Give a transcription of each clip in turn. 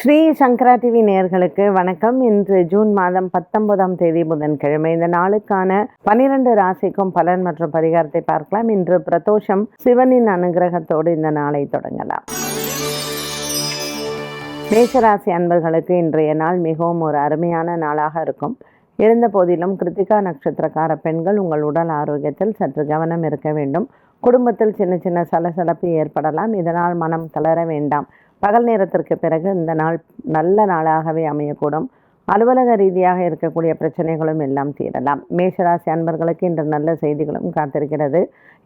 ஸ்ரீ சங்கரா TV நேயர்களுக்கு வணக்கம். இன்று ஜூன் மாதம் 19ஆம் தேதி புதன்கிழமை. இந்த நாளுக்கான 12 ராசிக்கும் பலன் மற்றும் பரிகாரத்தை பார்க்கலாம். இன்று பிரதோஷம். சிவனின் அனுகிரகத்தோடு இந்த நாளை தொடங்கலாம். மேஷராசி அன்பர்களுக்கு இன்றைய நாள் மிகவும் ஒரு அருமையான நாளாக இருக்கும். இருந்த போதிலும் கிருத்திகா நட்சத்திரக்கார பெண்கள் உங்கள் உடல் ஆரோக்கியத்தில் சற்று கவனம் இருக்க வேண்டும். குடும்பத்தில் சின்ன சின்ன சலசலப்பு ஏற்படலாம். இதனால் மனம் தளர வேண்டாம். பகல் நேரத்திற்கு பிறகு இந்த நாள் நல்ல நாளாகவே அமையக்கூடும். அலுவலக ரீதியாக இருக்கக்கூடிய பிரச்சனைகளும் எல்லாம் தீரலாம். மேஷராசி அன்பர்களுக்கு இன்று நல்ல செய்திகளும் காத்திருக்கிறது.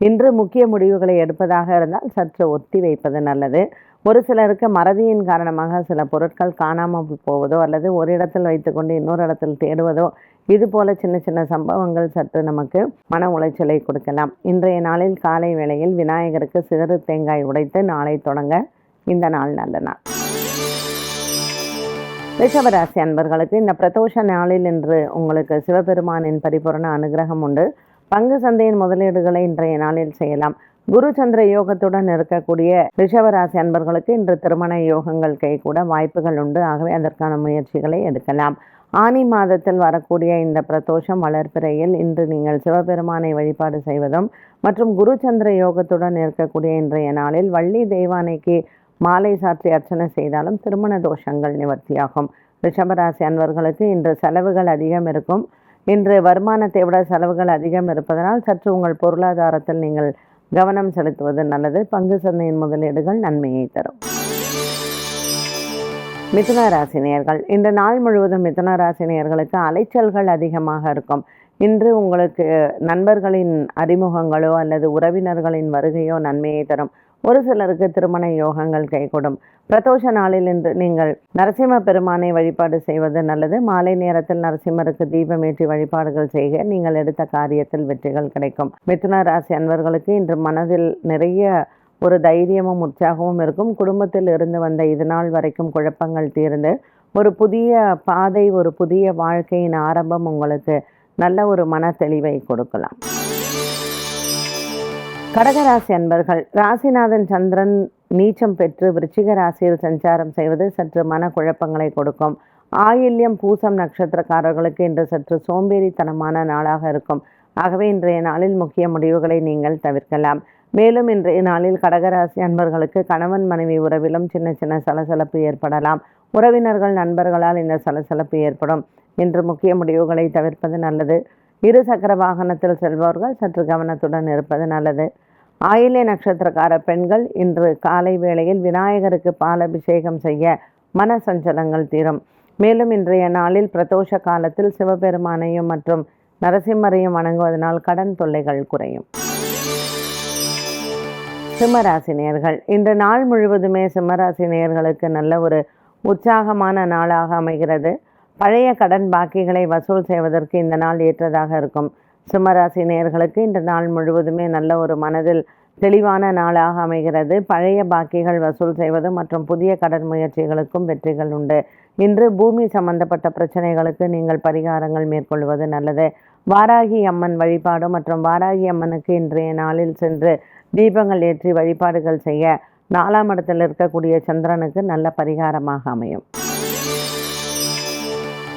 இன்று முக்கிய முடிவுகளை எடுப்பதாக இருந்தால் சற்று ஒத்தி வைப்பது நல்லது. ஒரு சிலருக்கு மறதியின் காரணமாக சில பொருட்கள் காணாமல் போவதோ அல்லது ஒரு இடத்தில் வைத்துக்கொண்டு இன்னொரு இடத்தில் தேடுவதோ இது போல சின்ன சின்ன சம்பவங்கள் சற்று நமக்கு மன உளைச்சலை கொடுக்கலாம். இன்றைய நாளில் காலை வேளையில் விநாயகருக்கு சிறு தேங்காய் உடைத்து நாளை தொடங்க இந்த நாள் நல்ல நாள். ரிஷபராசி அன்பர்களுக்கு இந்த பிரதோஷ நாளில் இன்று உங்களுக்கு சிவபெருமானின் பரிபூரண அனுகிரகம் உண்டு. பங்கு சந்தையின் முதலீடுகளை இன்றைய நாளில் செய்யலாம். குரு சந்திர யோகத்துடன் இருக்கக்கூடிய ரிஷபராசி அன்பர்களுக்கு இன்று திருமண யோகங்கள் கைகூட வாய்ப்புகள் உண்டு. ஆகவே அதற்கான முயற்சிகளை எடுக்கலாம். ஆனி மாதத்தில் வரக்கூடிய இந்த பிரதோஷம் வளர்பிறையில் இன்று நீங்கள் சிவபெருமானை வழிபாடு செய்வதும் மற்றும் குரு சந்திர யோகத்துடன் இருக்கக்கூடிய இன்றைய நாளில் வள்ளி தெய்வானைக்கு மாலை சாற்றி அர்ச்சனை செய்தாலும் திருமண தோஷங்கள் நிவர்த்தியாகும். ரிஷபராசி அன்பர்களுக்கு இன்று செலவுகள் அதிகம் இருக்கும். இன்று வருமானத்தை விட செலவுகள் அதிகம் இருப்பதனால் சற்று உங்கள் பொருளாதாரத்தில் நீங்கள் கவனம் செலுத்துவது நல்லது. பங்கு சந்தையின் முதலீடுகள் நன்மையை தரும். மிதுன ராசினியர்கள் இன்று நாள் முழுவதும் மிதுன ராசினியர்களுக்கு அலைச்சல்கள் அதிகமாக இருக்கும். இன்று உங்களுக்கு நண்பர்களின் அறிமுகங்களோ அல்லது உறவினர்களின் வருகையோ நன்மையை தரும். ஒரு சிலருக்கு திருமண யோகங்கள் கைகூடும். பிரதோஷ நாளில் இன்று நீங்கள் நரசிம்ம பெருமானை வழிபாடு செய்வது நல்லது. மாலை நேரத்தில் நரசிம்மருக்கு தீபமேற்றி வழிபாடுகள் செய்க நீங்கள் எடுத்த காரியத்தில் வெற்றிகள் கிடைக்கும். மிதுன ராசி அன்பர்களுக்கு இன்று மனதில் நிறைய ஒரு தைரியமும் உற்சாகமும் இருக்கும். குடும்பத்தில் இருந்து வந்த இது நாள் வரைக்கும் குழப்பங்கள் தீர்ந்து ஒரு புதிய பாதை, ஒரு புதிய வாழ்க்கையின் ஆரம்பம் உங்களுக்கு நல்ல ஒரு மன தெளிவை கொடுக்கலாம். கடகராசி அன்பர்கள், ராசிநாதன் சந்திரன் நீச்சம் பெற்று விருச்சிக ராசியில் சஞ்சாரம் செய்வது சற்று மன குழப்பங்களை கொடுக்கும். ஆயில்யம் பூசம் நட்சத்திரக்காரர்களுக்கு இன்று சற்று சோம்பேறித்தனமான நாளாக இருக்கும். ஆகவே இன்றைய நாளில் முக்கிய முடிவுகளை நீங்கள் தவிர்க்கலாம். மேலும் இன்றைய நாளில் கடகராசி அன்பர்களுக்கு கணவன் மனைவி உறவிலும் சின்ன சின்ன சலசலப்பு ஏற்படலாம். உறவினர்கள் நண்பர்களால் இந்த சலசலப்பு ஏற்படும். இன்று முக்கிய முடிவுகளை தவிர்ப்பது நல்லது. இரு சக்கர வாகனத்தில் செல்பவர்கள் சற்று கவனத்துடன் இருப்பது நல்லது. ஆயில்ய நட்சத்திரக்கார பெண்கள் இன்று காலை வேளையில் விநாயகருக்கு பாலபிஷேகம் செய்ய மன சஞ்சலங்கள் தீரும். மேலும் இன்றைய நாளில் பிரதோஷ காலத்தில் சிவபெருமானையும் மற்றும் நரசிம்மரையும் வணங்குவதனால் கடன் தொல்லைகள் குறையும். சிம்மராசினியர்கள் இன்று நாள் முழுவதுமே சிம்மராசினியர்களுக்கு நல்ல ஒரு உற்சாகமான நாளாக அமைகிறது. பழைய கடன் பாக்கிகளை வசூல் செய்வதற்கு இந்த நாள் ஏற்றதாக இருக்கும். சிம்மராசி நேயர்களுக்கு இந்த நாள் முழுவதுமே நல்ல ஒரு மனதில் தெளிவான நாளாக அமைகிறது. பழைய பாக்கிகள் வசூல் செய்வது மற்றும் புதிய கடன் முயற்சிகளுக்கும் வெற்றிகள் உண்டு. இன்று பூமி சம்பந்தப்பட்ட பிரச்சனைகளுக்கு நீங்கள் பரிகாரங்கள் மேற்கொள்வது நல்லது. வாராகி அம்மன் வழிபாடு மற்றும் வாராகி அம்மனுக்கு இன்றைய நாளில் சென்று தீபங்கள் ஏற்றி வழிபாடுகள் செய்ய 4ஆம் இடத்தில் இருக்கக்கூடிய சந்திரனுக்கு நல்ல பரிகாரமாக அமையும்.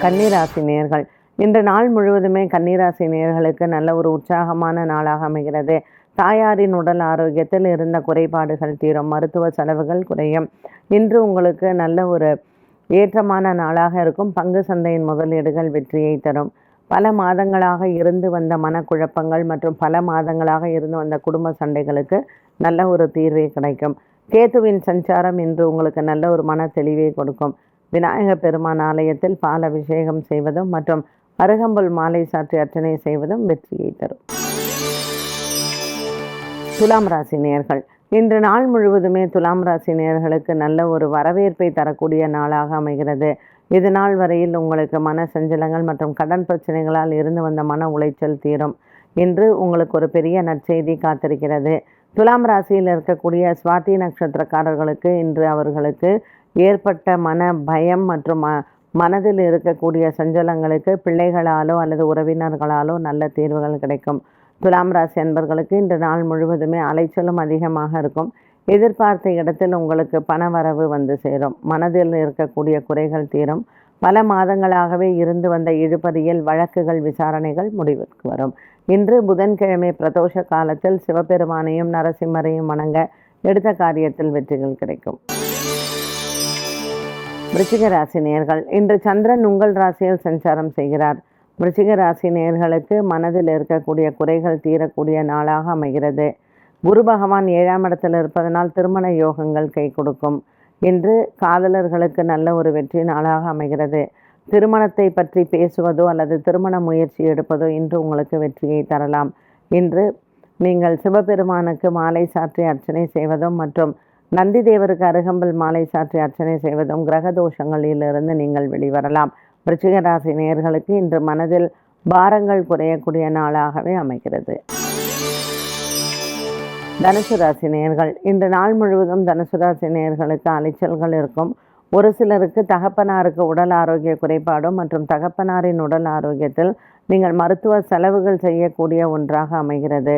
கன்னிராசி நேயர்கள் இன்று நாள் முழுவதுமே கன்னிராசி நேயர்களுக்கு நல்ல ஒரு உற்சாகமான நாளாக அமைகிறது. தாயாரின் உடல் ஆரோக்கியத்தில் இருந்த குறைபாடுகள் தீரும். மருத்துவ செலவுகள் குறையும். இன்று உங்களுக்கு நல்ல ஒரு ஏற்றமான நாளாக இருக்கும். பங்கு சந்தையின் முதலீடுகள் வெற்றியை தரும். பல மாதங்களாக இருந்து வந்த மனக்குழப்பங்கள் மற்றும் பல மாதங்களாக இருந்து வந்த குடும்ப சண்டைகளுக்கு நல்ல ஒரு தீர்வே கிடைக்கும். கேதுவின் சஞ்சாரம் இன்று உங்களுக்கு நல்ல ஒரு மன தெளிவை கொடுக்கும். விநாயக பெருமான் ஆலயத்தில் பால் அபிஷேகம் செய்வதும் மற்றும் அருகம்புல் மாலை சாற்றி அர்ச்சனை செய்வதும் வெற்றியை தரும். துலாம் ராசி நேயர்கள் இன்று நாள் முழுவதுமே துலாம் ராசி நேயர்களுக்கு நல்ல ஒரு வரவேற்பை தரக்கூடிய நாளாக அமைகிறது. இது நாள் வரையில் உங்களுக்கு மன சஞ்சலங்கள் மற்றும் கடன் பிரச்சனைகளால் இருந்து வந்த மன உளைச்சல் தீரும். இன்று உங்களுக்கு ஒரு பெரிய நற்செய்தி காத்திருக்கிறது. துலாம் ராசியில் இருக்கக்கூடிய சுவாதி நட்சத்திரக்காரர்களுக்கு இன்று அவர்களுக்கு ஏற்பட்ட மன பயம் மற்றும் மனதில் இருக்கக்கூடிய சஞ்சலங்களுக்கு பிள்ளைகளாலோ அல்லது உறவினர்களாலோ நல்ல தீர்வுகள் கிடைக்கும். துலாம் ராசி அன்பர்களுக்கு இன்று நாள் முழுவதுமே அலைச்சலும் அதிகமாக இருக்கும். எதிர்பார்த்த இடத்தில் உங்களுக்கு பணவரவு வந்து சேரும். மனதில் இருக்கக்கூடிய குறைகள் தீரும். பல மாதங்களாகவே இருந்து வந்த இழுபறியில் வழக்குகள் விசாரணைகள் முடிவுக்கு வரும். இன்று புதன்கிழமை பிரதோஷ காலத்தில் சிவபெருமானையும் நரசிம்மரையும் வணங்க எடுத்த காரியத்தில் வெற்றிகள் கிடைக்கும். விருச்சிக ராசி நேயர்கள், இன்று சந்திரன் உங்கள் ராசியில் சஞ்சாரம் செய்கிறார். விருச்சிக ராசி நேயர்களுக்கு மனதில் இருக்கக்கூடிய குறைகள் தீரக்கூடிய நாளாக அமைகிறது. குரு பகவான் 7ஆம் இடத்தில் இருப்பதனால் திருமண யோகங்கள் கை கொடுக்கும். இன்று காதலர்களுக்கு நல்ல ஒரு வெற்றி நாளாக அமைகிறது. திருமணத்தை பற்றி பேசுவதோ அல்லது திருமண முயற்சி எடுப்பதோ இன்று உங்களுக்கு வெற்றியை தரலாம். இன்று நீங்கள் சிவபெருமானுக்கு மாலை சாற்றி அர்ச்சனை செய்வதும் மற்றும் நந்தி தேவருக்கு அருகம்புல் மாலை சாற்றி அர்ச்சனை செய்வதும் கிரக தோஷங்களிலிருந்து நீங்கள் வெளிவரலாம். விருச்சிக ராசி நேயர்களுக்கு இன்று மனதில் பாரங்கள் குறையக்கூடிய நாளாகவே அமைகிறது. தனுசு ராசி நேயர்கள், இன்று நாள் முழுவதும் தனுசு ராசி நேயர்களுக்கு அலைச்சல்கள் இருக்கும். ஒரு சிலருக்கு தகப்பனாருக்கு உடல் ஆரோக்கிய குறைபாடும் மற்றும் தகப்பனாரின் உடல் ஆரோக்கியத்தில் நீங்கள் மருத்துவ செலவுகள் செய்யக்கூடிய ஒன்றாக அமைகிறது.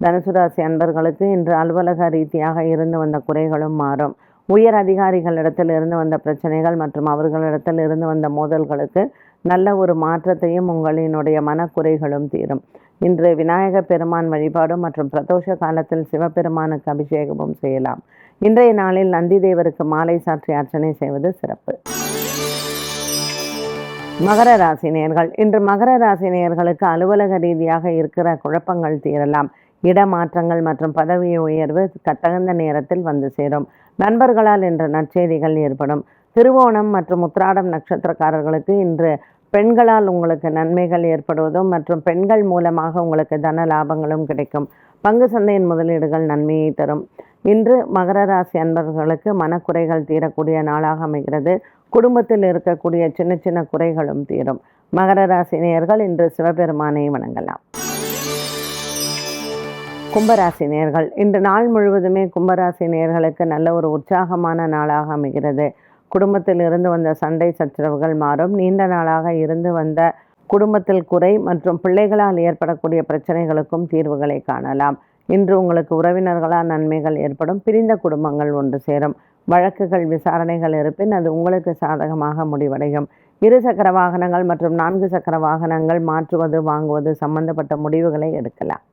தனுசு ராசி அன்பர்களுக்கு இன்று அலுவலக ரீதியாக இருந்து வந்த குறைகளும் மாறும். உயர் அதிகாரிகளிடத்தில் இருந்து வந்த பிரச்சனைகள் மற்றும் அவர்களிடத்தில் இருந்து வந்த மோதல்களுக்கு நல்ல ஒரு மாற்றத்தையும் உங்களினுடைய மனக்குறைகளும் தீரும். இன்று விநாயக பெருமான் வழிபாடும் மற்றும் பிரதோஷ காலத்தில் சிவபெருமானுக்கு அபிஷேகமும் செய்யலாம். இன்றைய நாளில் நந்தி தேவருக்கு மாலை சாற்றி அர்ச்சனை செய்வது சிறப்பு. மகர ராசி நேயர்கள், இன்று மகர ராசி நேயர்களுக்கு அலுவலக ரீதியாக இருக்கிற குழப்பங்கள் தீரலாம். இடமாற்றங்கள் மற்றும் பதவி உயர்வு தகுந்த நேரத்தில் வந்து சேரும். நண்பர்களால் இன்று நற்செய்திகள் ஏற்படும். திருவோணம் மற்றும் உத்திராடம் நட்சத்திரக்காரர்களுக்கு இன்று பெண்களால் உங்களுக்கு நன்மைகள் ஏற்படுவதும் மற்றும் பெண்கள் மூலமாக உங்களுக்கு தன லாபங்களும் கிடைக்கும். பங்கு சந்தையின் முதலீடுகள் நன்மையை தரும். இன்று மகர ராசி அன்பர்களுக்கு மனக்குறைகள் தீரக்கூடிய நாளாக அமைகிறது. குடும்பத்தில் இருக்கக்கூடிய சின்ன சின்ன குறைகளும் தீரும். மகர ராசி நேயர்கள் இன்று சிவபெருமானை வணங்கலாம். கும்பராசி நேயர்கள், இன்று நாள் முழுவதுமே கும்பராசி நேயர்களுக்கு நல்ல ஒரு உற்சாகமான நாளாக அமைகிறது. குடும்பத்தில் இருந்து வந்த சண்டை சச்சரவுகள் மாறும். நீண்ட நாளாக இருந்து வந்த குடும்பத்தில் குறை மற்றும் பிள்ளைகளால் ஏற்படக்கூடிய பிரச்சனைகளுக்கும் தீர்வுகளை காணலாம். இன்று உங்களுக்கு உறவினர்களால் நன்மைகள் ஏற்படும். பிரிந்த குடும்பங்கள் ஒன்று சேரும். வழக்குகள் விசாரணைகள் இருப்பின் அது உங்களுக்கு சாதகமாக முடிவடையும். 2 சக்கர வாகனங்கள் மற்றும் 4 சக்கர வாகனங்கள் மாற்றுவது வாங்குவது சம்பந்தப்பட்ட முடிவுகளை எடுக்கலாம்.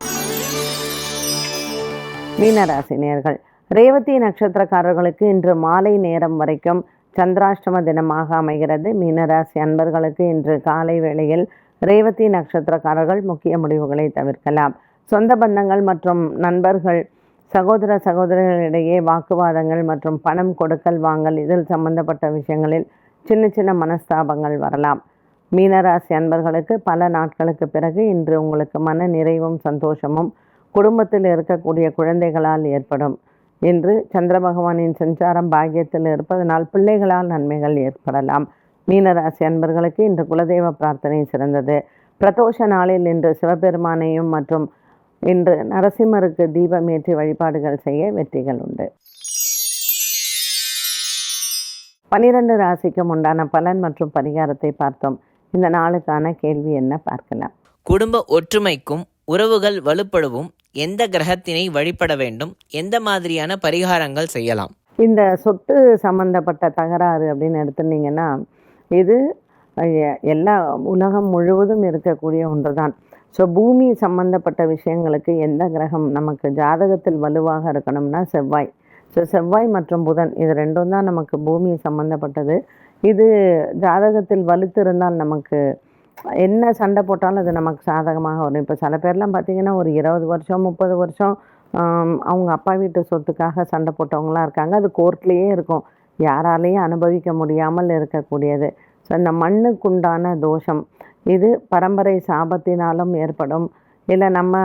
மீனராசி நேயர்கள், ரேவதி நட்சத்திரக்காரர்களுக்கு இன்று மாலை நேரம் வரைக்கும் சந்திராஷ்டம தினமாக அமைகிறது. மீனராசி அன்பர்களுக்கு இன்று காலை வேளையில் ரேவதி நட்சத்திரக்காரர்கள் முக்கிய முடிவுகளை தவிர்க்கலாம். சொந்த பந்தங்கள் மற்றும் நண்பர்கள் சகோதர சகோதரிகளிடையே வாக்குவாதங்கள் மற்றும் பணம் கொடுக்கல் வாங்கல் இதில் சம்பந்தப்பட்ட விஷயங்களில் சின்ன சின்ன மனஸ்தாபங்கள் வரலாம். மீனராசி அன்பர்களுக்கு பல நாட்களுக்கு பிறகு இன்று உங்களுக்கு மன நிறைவும் சந்தோஷமும் குடும்பத்தில் இருக்கக்கூடிய குழந்தைகளால் ஏற்படும். இன்று சந்திர பகவானின் சஞ்சாரம் பாக்கியத்தில் இருப்பதனால் பிள்ளைகளால் நன்மைகள் ஏற்படலாம். மீனராசி அன்பர்களுக்கு இன்று குலதெய்வ பிரார்த்தனை சிறந்தது. பிரதோஷ நாளில் இன்று சிவபெருமானையும் மற்றும் இன்று நரசிம்மருக்கு தீபம் ஏற்றி வழிபாடுகள் செய்ய வெற்றிகள் உண்டு. 12 ராசிக்கும் உண்டான பலன் மற்றும் பரிகாரத்தை பார்த்தோம். இந்த நாளுக்கான கேள்வி என்ன பார்க்கலாம். குடும்ப ஒற்றுமைக்கும் உறவுகள் வலுப்படவும் எந்த கிரகத்தினை வழிபட வேண்டும், எந்த மாதிரியான பரிகாரங்கள் செய்யலாம்? இந்த சொத்து சம்பந்தப்பட்ட தகராறு அப்படின்னு எடுத்துட்டீங்கன்னா இது எல்லா உலகம் முழுவதும் இருக்கக்கூடிய ஒன்று தான். ஸோ பூமி சம்பந்தப்பட்ட விஷயங்களுக்கு எந்த கிரகம் நமக்கு ஜாதகத்தில் வலுவாக இருக்கணும்னா செவ்வாய். ஸோ செவ்வாய் மற்றும் புதன் இது ரெண்டும் தான் நமக்கு பூமி சம்பந்தப்பட்டது. இது ஜாதகத்தில் வலுத்து இருந்தால் நமக்கு என்ன சண்டை போட்டாலும் அது நமக்கு சாதகமாக வரும். இப்போ சில பேர்லாம் பார்த்திங்கன்னா ஒரு 20 வருஷம் 30 வருஷம் அவங்க அப்பா வீட்டு சொத்துக்காக சண்டை போட்டவங்களாம் இருக்காங்க. அது கோர்ட்லேயே இருக்கும். யாராலையும் அனுபவிக்க முடியாமல் இருக்கக்கூடியது. ஸோ அந்த மண்ணுக்குண்டான தோஷம் இது பரம்பரை சாபத்தினாலும் ஏற்படும். இல்லை நம்ம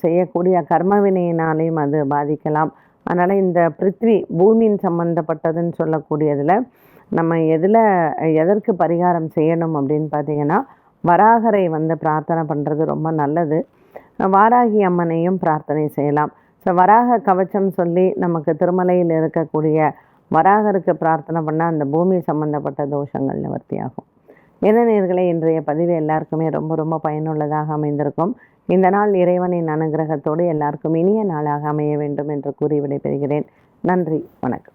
செய்யக்கூடிய கர்மவினையினாலையும் அது பாதிக்கலாம். அதனால் இந்த பிருத்வி பூமியின் சம்மந்தப்பட்டதுன்னு சொல்லக்கூடியதில் நம்ம எதற்கு பரிகாரம் செய்யணும் அப்படின்னு பார்த்திங்கன்னா வராகரை பிரார்த்தனை பண்ணுறது ரொம்ப நல்லது. வாராகி அம்மனையும் பிரார்த்தனை செய்யலாம். ஸோ வராக கவச்சம் சொல்லி நமக்கு திருமலையில் இருக்கக்கூடிய வராகருக்கு பிரார்த்தனை பண்ணால் அந்த பூமி சம்பந்தப்பட்ட தோஷங்கள் நிவர்த்தியாகும். நேயர்களே, இன்றைய பதிவு எல்லாருக்குமே ரொம்ப ரொம்ப பயனுள்ளதாக அமைந்திருக்கும். இந்த நாள் இறைவனின் அனுகிரகத்தோடு எல்லாருக்கும் இனிய நாளாக அமைய வேண்டும் என்று கூறி விடைபெறுகிறேன். நன்றி, வணக்கம்.